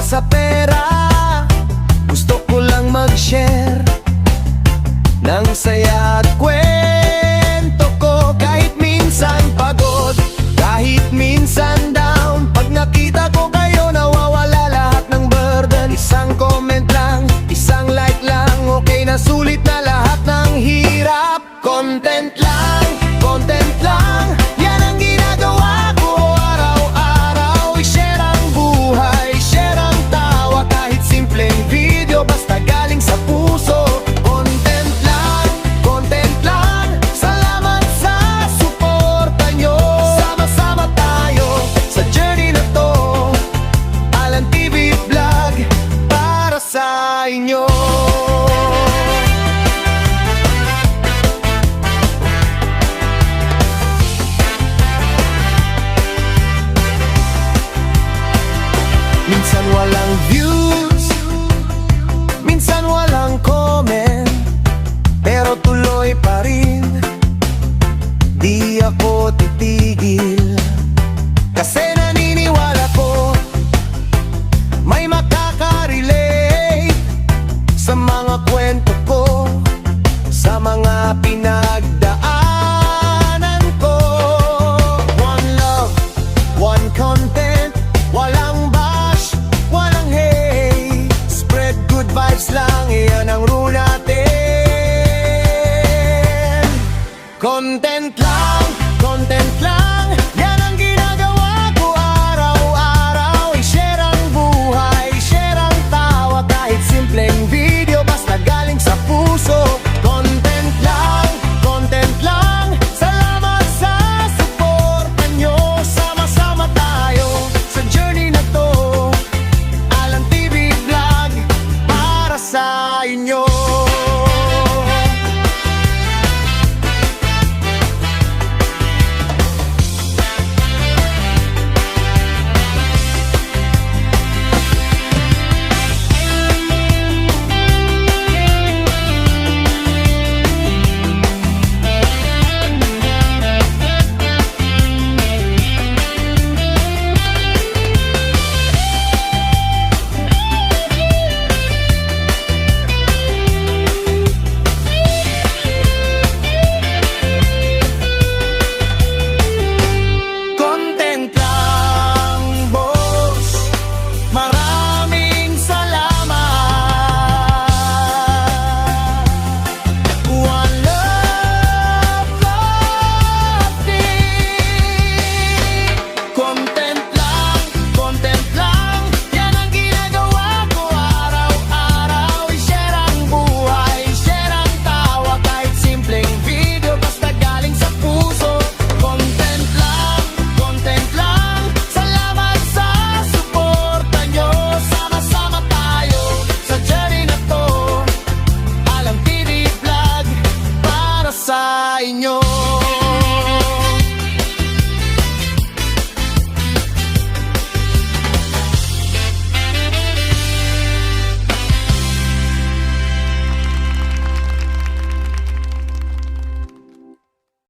sa pera, gusto ko lang mag-share ng saya at kwento ko. Kahit minsan pagod, kahit minsan down, pag nakita ko kayo nawawala lahat ng burden. Isang comment lang, isang like lang, okay na, sulit na lahat ng hirap. Content lang, content lang, yan ang ginagawa ko araw-araw. I-share ang buhay, share ang tawa, kahit simpleng video, basta galing sa puso. Content lang, salamat sa suporta nyo. Sama-sama tayo sa journey na to, Alan TV Vlog para sa inyo. Minsan walang views, minsan walang comment, pero tuloy pa rin, di ako titigil. Kasi naniniwala ko, may makaka-relate sa mga kwento ko, sa mga pinagdaanan ko. One love, one content,